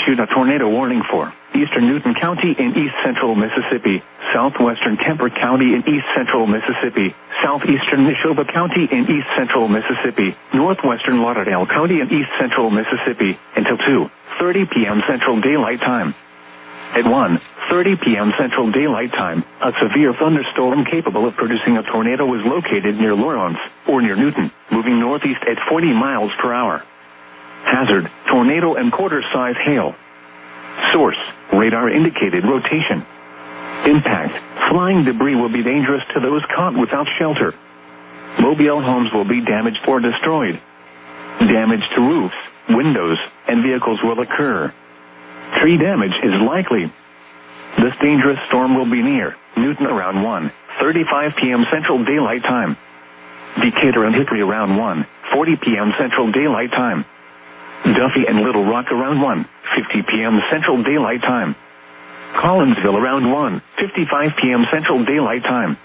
issued a tornado warning for eastern Newton County in east central Mississippi, southwestern Kemper County in east central Mississippi, southeastern Neshoba County in east central Mississippi, northwestern Lauderdale County in east central Mississippi, until 2:30 p.m. Central Daylight Time. At 1:30 p.m. Central Daylight Time, a severe thunderstorm capable of producing a tornado was located near Lawrence, or near Newton, moving northeast at 40 miles per hour. Hazard, tornado and quarter-size hail. Source, radar indicated rotation. Impact, flying debris will be dangerous to those caught without shelter. Mobile homes will be damaged or destroyed. Damage to roofs, windows, and vehicles will occur. Tree damage is likely. This dangerous storm will be near Newton around 1:35 p.m. Central Daylight Time. Decatur and Hickory around 1:40 p.m. Central Daylight Time. Duffy and Little Rock around 1:50 p.m. Central Daylight Time. Collinsville around 1:55 p.m. Central Daylight Time.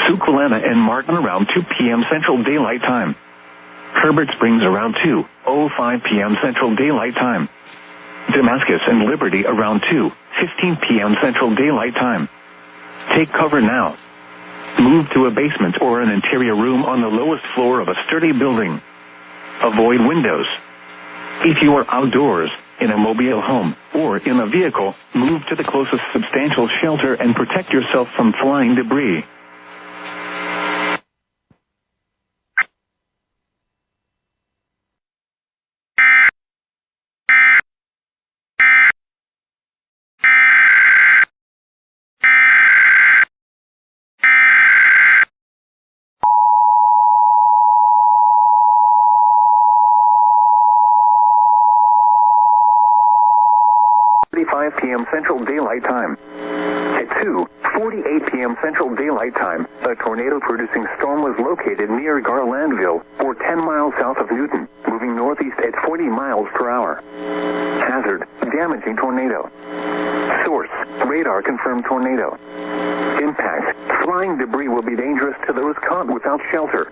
Suquehanna and Martin around 2 p.m. Central Daylight Time. Herbert Springs around 2:05 p.m. Central Daylight Time. Damascus and Liberty around 2:15 p.m. Central Daylight Time. Take cover now. Move to a basement or an interior room on the lowest floor of a sturdy building. Avoid windows. If you are outdoors, in a mobile home, or in a vehicle, move to the closest substantial shelter and protect yourself from flying debris. p.m. Central Daylight Time. At 2:48 p.m. Central Daylight Time, a tornado-producing storm was located near Garlandville, or 10 miles south of Newton, moving northeast at 40 miles per hour. Hazard, damaging tornado. Source, radar confirmed tornado. Impact, flying debris will be dangerous to those caught without shelter.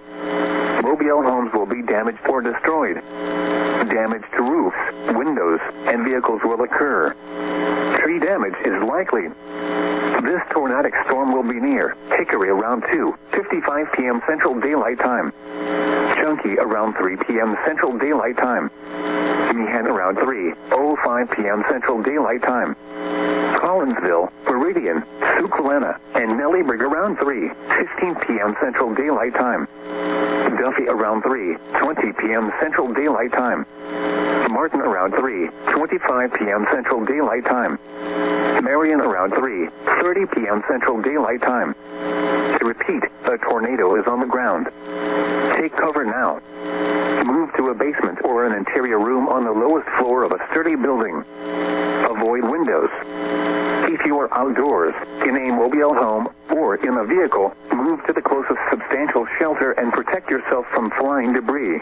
Mobile homes will be damaged or destroyed. Damage to roofs, windows, and vehicles will occur. Tree damage is likely. This tornadic storm will be near Hickory around 2:55 p.m. Central Daylight Time. Chunky around 3 p.m. Central Daylight Time. Meehan around 3:05 p.m. Central Daylight Time. Collinsville, Meridian, Suquehanna, and Nellyburg around 3:15 p.m. Central Daylight Time. Duffy around 3:20 p.m. Central Daylight Time. Martin around 3:25 p.m. Central Daylight Time. Marion around 3:30 p.m. Central Daylight Time. To repeat, a tornado is on the ground. Take cover now. Move to a basement or an interior room on the lowest floor of a sturdy building. Avoid windows. If you are outdoors, in a mobile home, or in a vehicle, move to the closest substantial shelter and protect yourself from flying debris.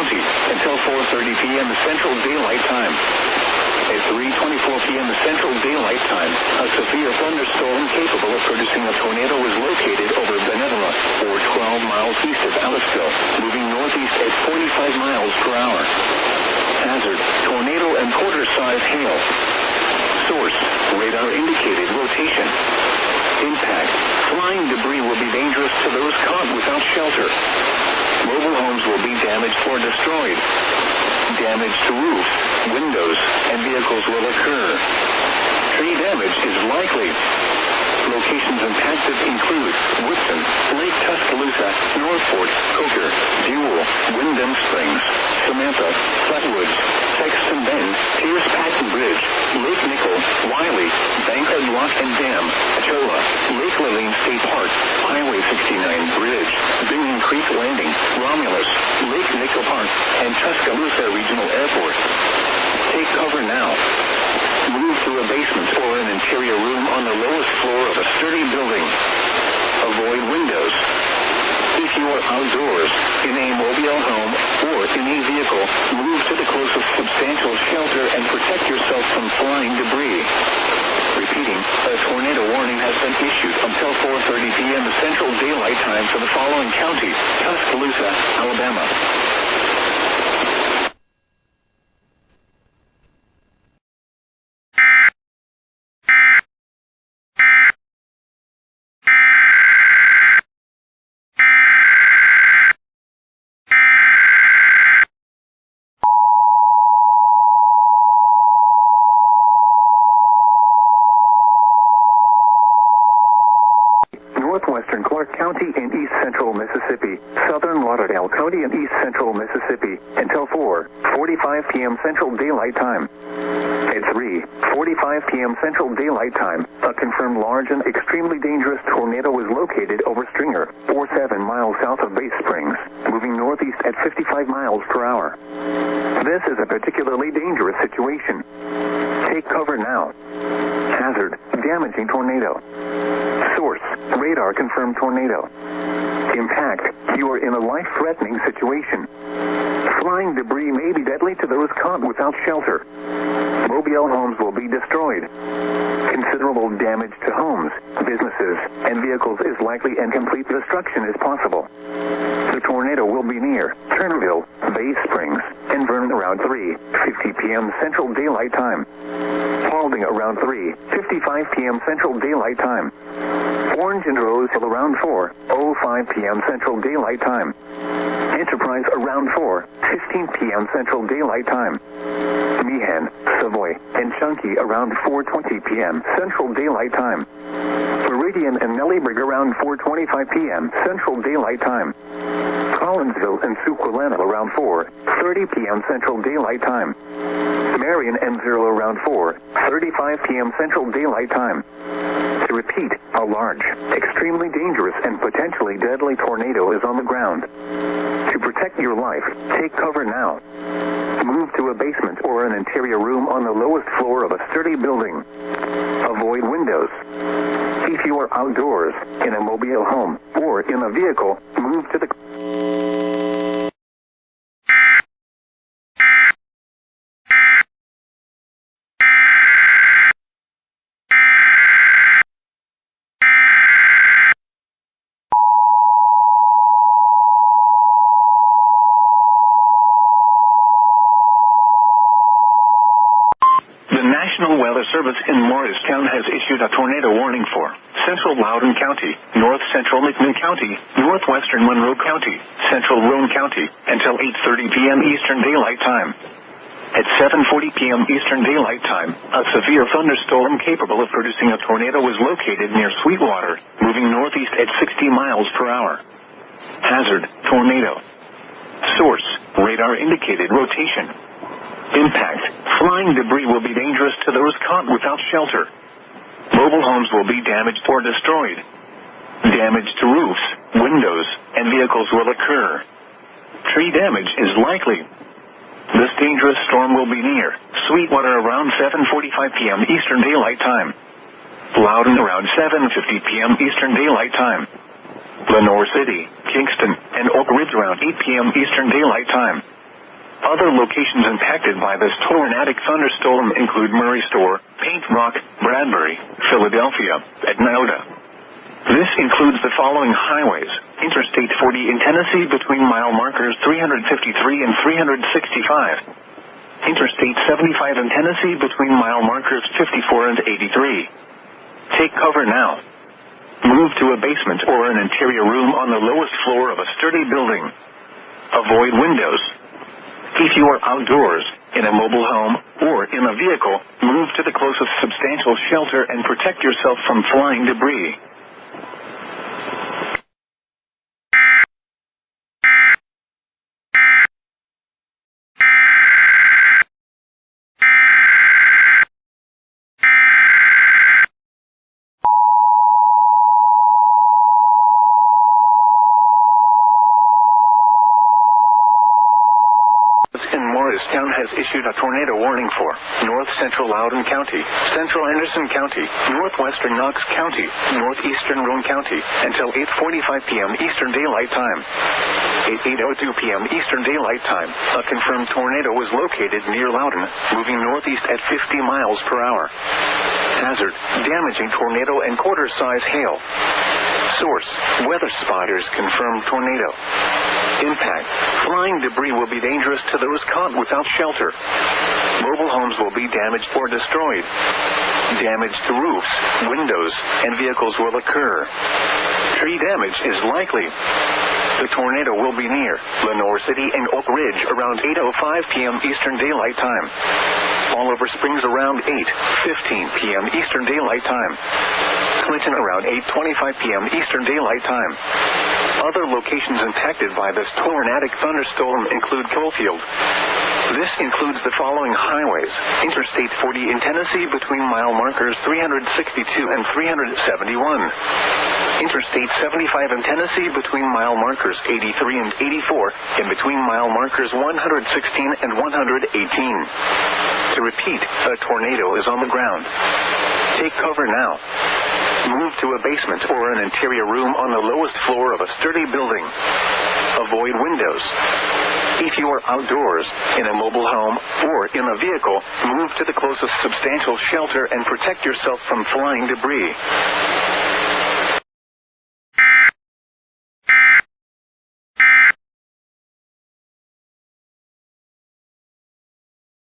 Until 4:30 p.m. Central Daylight Time. At 3:24 p.m. Central Daylight Time, a severe thunderstorm capable of producing a tornado was located over Benevola, or 12 miles east of Aliceville, moving northeast at 45 miles per hour. Hazard, tornado and quarter-size hail. Source, radar indicated rotation. Impact, flying debris will be dangerous to those caught without shelter. Mobile homes will be damaged or destroyed. Damage to roofs, windows, and vehicles will occur. Tree damage is likely. Locations impacted include Woodson, Lake Tuscaloosa, Northport, Coker, Buell, Wyndham Springs, Samantha, Flatwoods, Sexton Bend, Pierce Patton Bridge, Lake Nichol, Wiley, Bankhead Lock and Dam, Cholla, Lake Laline State Park, Highway 69 Bridge, Bingham Creek Landing, Romulus, Lake Nichol Park, and Tuscaloosa Regional Airport. Take cover now. Move to a basement or an interior room on the lowest floor of a sturdy building. Avoid windows. you are outdoors, in a mobile home, or in a vehicle, move to the closest substantial shelter and protect yourself from flying debris. Repeating, a tornado warning has been issued until 4:30 p.m. Central Daylight Time for the following counties: Tuscaloosa, Alabama. Northwestern Clark County in East Central Mississippi, Southern Lauderdale County in East Central Mississippi, until 4:45 p.m. Central Daylight Time. At 3:45 p.m. Central Daylight Time, a confirmed large and extremely dangerous tornado was located over Stringer, 7 miles south of Bay Springs, moving northeast at 55 miles per hour. This is a particularly dangerous situation. Take cover now. Hazard: damaging tornado. Source: radar confirmed tornado. Impact: you are in a life-threatening situation. Flying debris may be deadly to those caught without shelter. Mobile homes will be destroyed. Considerable damage to homes, businesses, and vehicles is likely, and complete destruction is possible. The tornado will be near Turnville, Bay Springs, and Vernon around 3:50 p.m. Central Daylight Time. Paulding around 3:55 p.m. Central Daylight Time. Orange and Rose Hill around 4:05 p.m. Central Daylight Time. Enterprise around 4:15 p.m. Central Daylight Time. Meehan, Savoy, and Chunky around 4:20 p.m. Central Daylight Time. Meridian and Nellyburg around 4:25 p.m. Central Daylight Time. Collinsville and Suquelenna around 4:30 p.m. Central Daylight Time. Marion and Zero around 4:35 p.m. Central Daylight Time. To repeat, a large, extremely dangerous, and potentially deadly tornado is on the ground. To protect your life, take cover now. Move to a basement or an interior room on the lowest floor of a sturdy building. Avoid windows. If you are outdoors, in a mobile home, or in a vehicle, move to the... The National Weather Service in Morristown has issued a tornado warning for Central Loudoun County, North Central McMinn County, Northwestern Monroe County, Central Roane County, until 8:30 p.m. Eastern Daylight Time. At 7:40 p.m. Eastern Daylight Time, a severe thunderstorm capable of producing a tornado was located near Sweetwater, moving northeast at 60 miles per hour. Hazard: tornado. Source: radar indicated rotation. Impact: flying debris will be dangerous to those caught without shelter. Mobile homes will be damaged or destroyed. Damage to roofs, windows, and vehicles will occur. Tree damage is likely. This dangerous storm will be near Sweetwater around 7:45 p.m. Eastern Daylight Time. Loudoun around 7:50 p.m. Eastern Daylight Time. Lenore City, Kingston, and Oak Ridge around 8 p.m. Eastern Daylight Time. Other locations impacted by this tornadic thunderstorm include Murray Store, Paint Rock, Bradbury, Philadelphia, and Nyoda. This includes the following highways: Interstate 40 in Tennessee between mile markers 353 and 365. Interstate 75 in Tennessee between mile markers 54 and 83. Take cover now. Move to a basement or an interior room on the lowest floor of a sturdy building. Avoid windows. If you are outdoors, in a mobile home, or in a vehicle, move to the closest substantial shelter and protect yourself from flying debris. In Morristown has issued issued a tornado warning for North Central Loudoun County, Central Anderson County, Northwestern Knox County, Northeastern Roane County until 8:45 p.m. Eastern Daylight Time. At 8:02 p.m. Eastern Daylight Time, a confirmed tornado was located near Loudoun, moving northeast at 50 miles per hour. Hazard, damaging tornado and quarter-size hail. Source, weather spotters confirmed tornado. Impact, flying debris will be dangerous to those caught without shelter. Mobile homes will be damaged or destroyed. Damage to roofs, windows, and vehicles will occur. Tree damage is likely. The tornado will be near Lenore City and Oak Ridge around 8:05 p.m. Eastern Daylight Time. Oliver Springs around 8:15 p.m. Eastern Daylight Time. Clinton around 8:25 p.m. Eastern Daylight Time. Other locations impacted by this tornadic thunderstorm include Coalfield. This includes the following highways: Interstate 40 in Tennessee between mile markers 362 and 371. Interstate 75 in Tennessee between mile markers 83 and 84 and between mile markers 116 and 118. To repeat, a tornado is on the ground. Take cover now. Move to a basement or an interior room on the lowest floor of a sturdy building. Avoid windows. If you are outdoors, in a mobile home, or in a vehicle, move to the closest substantial shelter and protect yourself from flying debris.